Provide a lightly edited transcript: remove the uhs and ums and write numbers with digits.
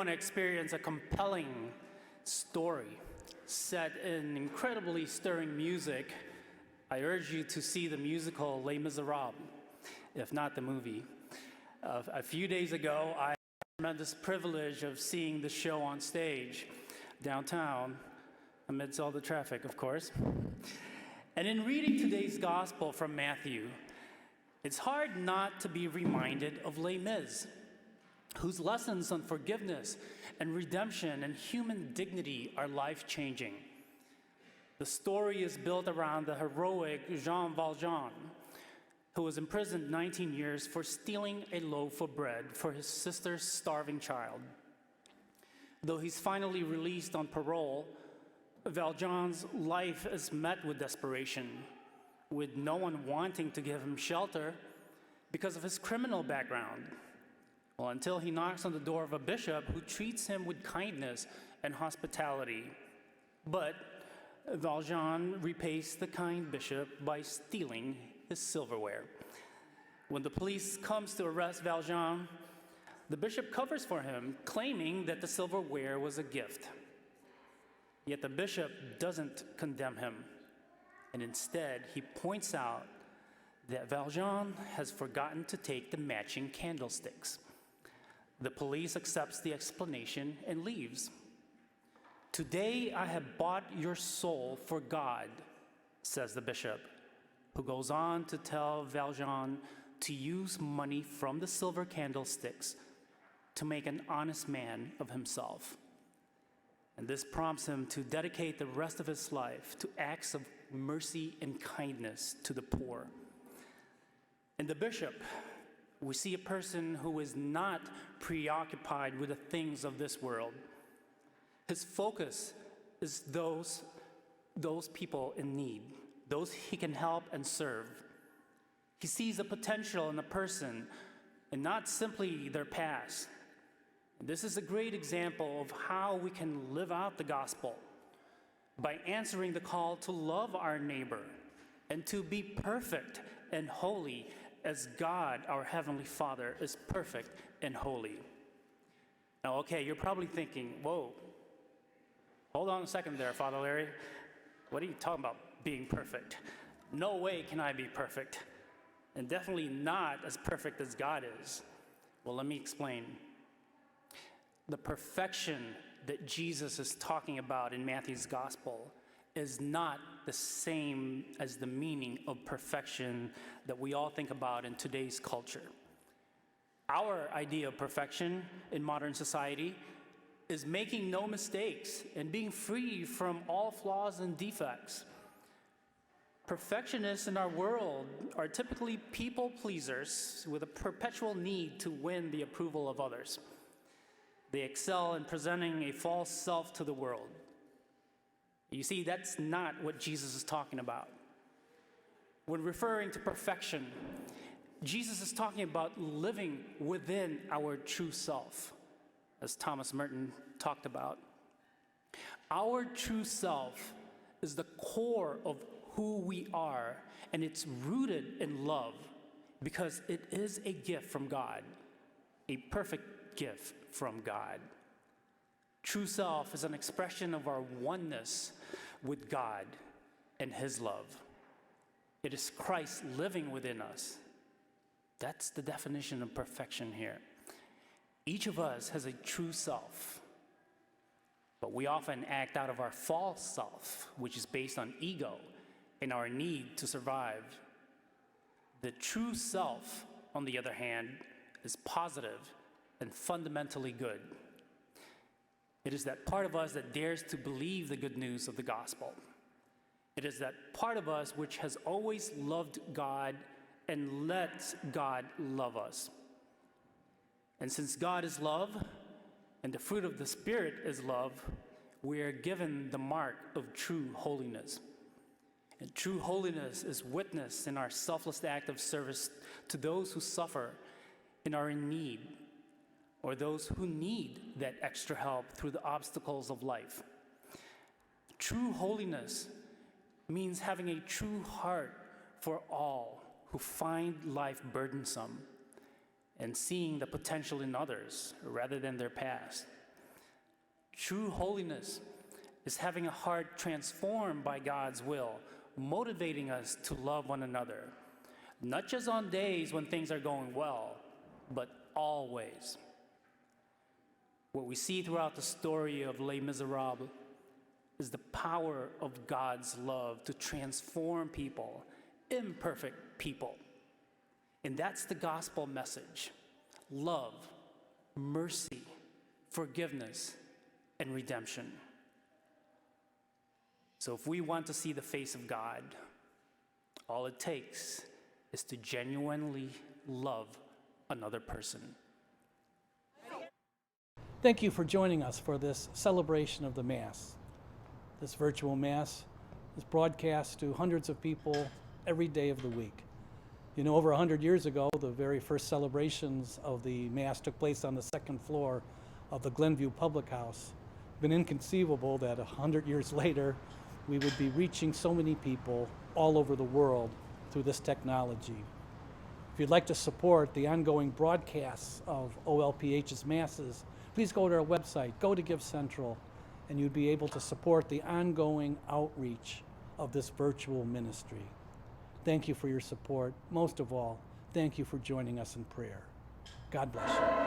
want to experience a compelling story set in incredibly stirring music, I urge you to see the musical Les Miserables, if not the movie. A few days ago, I had the tremendous privilege of seeing the show on stage downtown, amidst all the traffic, of course. And in reading today's gospel from Matthew, it's hard not to be reminded of Les Mis, whose lessons on forgiveness and redemption and human dignity are life-changing. The story is built around the heroic Jean Valjean, who was imprisoned 19 years for stealing a loaf of bread for his sister's starving child. Though he's finally released on parole, Valjean's life is met with desperation, with no one wanting to give him shelter because of his criminal background. Well, until he knocks on the door of a bishop who treats him with kindness and hospitality. But Valjean repays the kind bishop by stealing his silverware. When the police comes to arrest Valjean, the bishop covers for him, claiming that the silverware was a gift. Yet the bishop doesn't condemn him, and instead he points out that Valjean has forgotten to take the matching candlesticks. The police accepts the explanation and leaves. "Today I have bought your soul for God," says the bishop, who goes on to tell Valjean to use money from the silver candlesticks to make an honest man of himself. And this prompts him to dedicate the rest of his life to acts of mercy and kindness to the poor. In the bishop, we see a person who is not preoccupied with the things of this world. His focus is those people in need, those he can help and serve. He sees the potential in a person and not simply their past. This is a great example of how we can live out the gospel by answering the call to love our neighbor and to be perfect and holy as God, our Heavenly Father, is perfect and holy. Now, okay, you're probably thinking, whoa, hold on a second there, Father Larry. What are you talking about, being perfect? No way can I be perfect, and definitely not as perfect as God is. Well, let me explain. The perfection that Jesus is talking about in Matthew's gospel is not the same as the meaning of perfection that we all think about in today's culture. Our idea of perfection in modern society is making no mistakes and being free from all flaws and defects. Perfectionists in our world are typically people pleasers with a perpetual need to win the approval of others. They excel in presenting a false self to the world. You see, that's not what Jesus is talking about. When referring to perfection, Jesus is talking about living within our true self, as Thomas Merton talked about. Our true self is the core of who we are, and it's rooted in love because it is a gift from God, a perfect gift from God. True self is an expression of our oneness with God and His love. It is Christ living within us. That's the definition of perfection here. Each of us has a true self, but we often act out of our false self, which is based on ego and our need to survive. The true self, on the other hand, is positive and fundamentally good. It is that part of us that dares to believe the good news of the gospel. It is that part of us which has always loved God and lets God love us. And since God is love, and the fruit of the Spirit is love, we are given the mark of true holiness. And true holiness is witnessed in our selfless act of service to those who suffer and are in need, or those who need that extra help through the obstacles of life. True holiness means having a true heart for all who find life burdensome and seeing the potential in others rather than their past. True holiness is having a heart transformed by God's will, motivating us to love one another, not just on days when things are going well, but always. What we see throughout the story of Les Miserables is the power of God's love to transform people, imperfect people. And that's the gospel message: love, mercy, forgiveness, and redemption. So if we want to see the face of God, all it takes is to genuinely love another person. Thank you for joining us for this celebration of the Mass. This virtual Mass is broadcast to hundreds of people every day of the week. You know, over 100 years ago, the very first celebrations of the Mass took place on the second floor of the Glenview Public House. It's been inconceivable that 100 years later, we would be reaching so many people all over the world through this technology. If you'd like to support the ongoing broadcasts of OLPH's Masses, please go to our website, go to Give Central, and you'd be able to support the ongoing outreach of this virtual ministry. Thank you for your support. Most of all, thank you for joining us in prayer. God bless you.